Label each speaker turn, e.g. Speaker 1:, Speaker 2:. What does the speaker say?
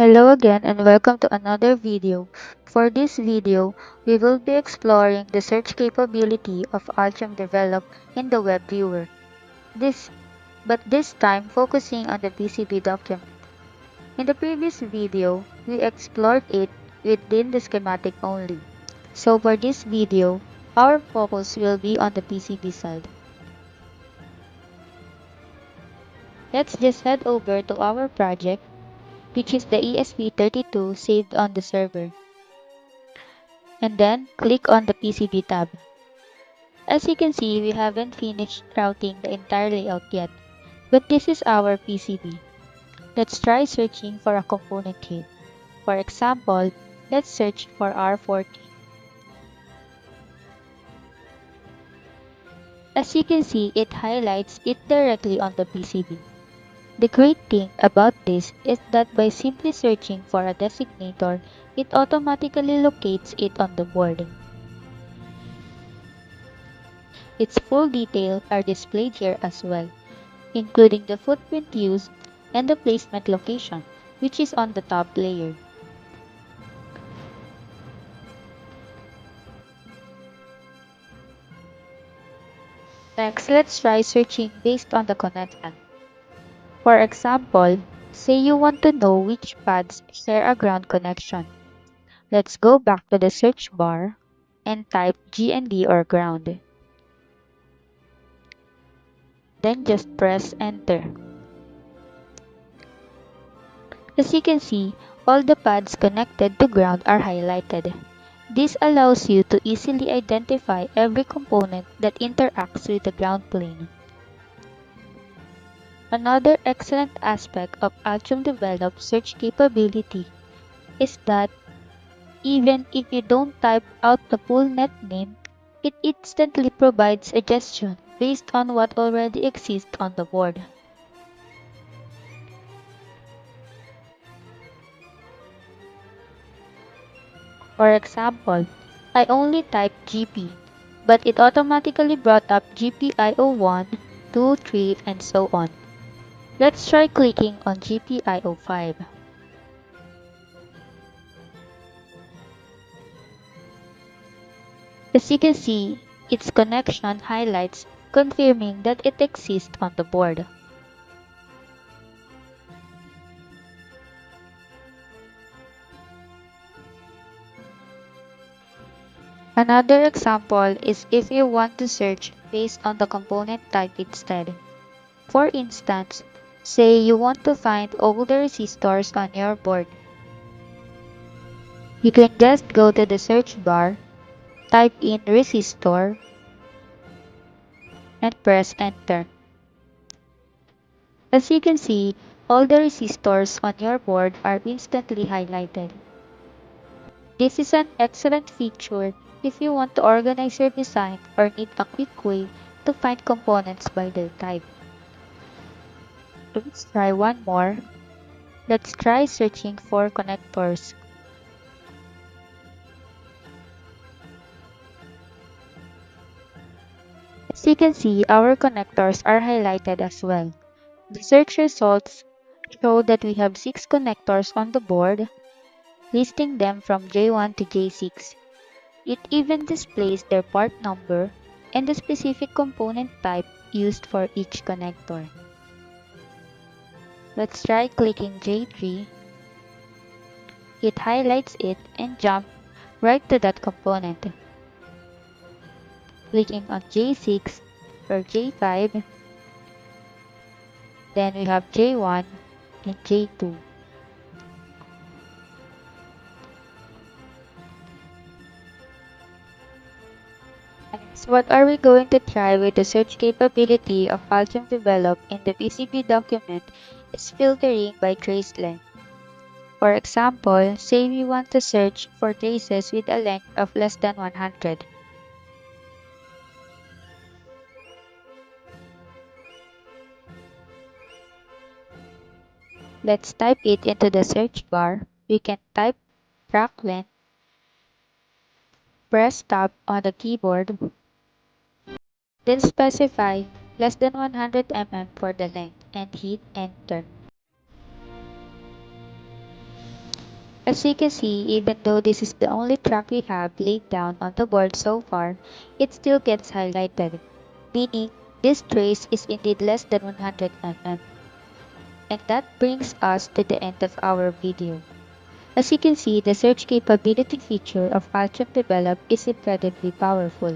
Speaker 1: Hello again and welcome to another video. For this video, we will be exploring the search capability of Altium developed in the web viewer. This time focusing on the PCB document. In the previous video, we explored it within the schematic only. So for this video, our focus will be on the PCB side. Let's just head over to our project, which is the ESP32 saved on the server, and then click on the PCB tab. As you can see, we haven't finished routing the entire layout yet, but this is our PCB. Let's try searching for a component here. For example, let's search for R40. As you can see, it highlights it directly on the PCB. The great thing about this is that by simply searching for a designator, it automatically locates it on the board. Its full details are displayed here as well, including the footprint used and the placement location, which is on the top layer. Next, let's try searching based on the connection. For example, say you want to know which pads share a ground connection. Let's go back to the search bar and type GND or ground. Then just press enter. As you can see, all the pads connected to ground are highlighted. This allows you to easily identify every component that interacts with the ground plane. Another excellent aspect of Altium developed search capability is that even if you don't type out the full net name, it instantly provides suggestion based on what already exists on the board. For example, I only typed GP, but it automatically brought up GPIO1, 2, 3, and so on. Let's try clicking on GPIO5. As you can see, its connection highlights confirming that it exists on the board. Another example is if you want to search based on the component type instead. For instance, say you want to find all the resistors on your board. You can just go to the search bar, type in resistor, and press enter. As you can see, all the resistors on your board are instantly highlighted. This is an excellent feature if you want to organize your design or need a quick way to find components by their type. Let's try one more. Let's try searching for connectors. As you can see, our connectors are highlighted as well. The search results show that we have 6 connectors on the board, listing them from J1 to J6. It even displays their part number and the specific component type used for each connector. Let's try clicking J3. It highlights it and jumps right to that component. Clicking on J6 or J5, then we have J1 and J2. So what are we going to try with the search capability of Altium developed in the PCB document is filtering by trace length. For example, say we want to search for traces with a length of less than 100. Let's type it into the search bar. We can type track length, press tab on the keyboard, then specify less than 100 mm for the length and hit enter. As you can see, even though this is the only track we have laid down on the board so far, it still gets highlighted, meaning this trace is indeed less than 100 mm. And that brings us to the end of our video. As you can see, the search capability feature of Altium developed is incredibly powerful.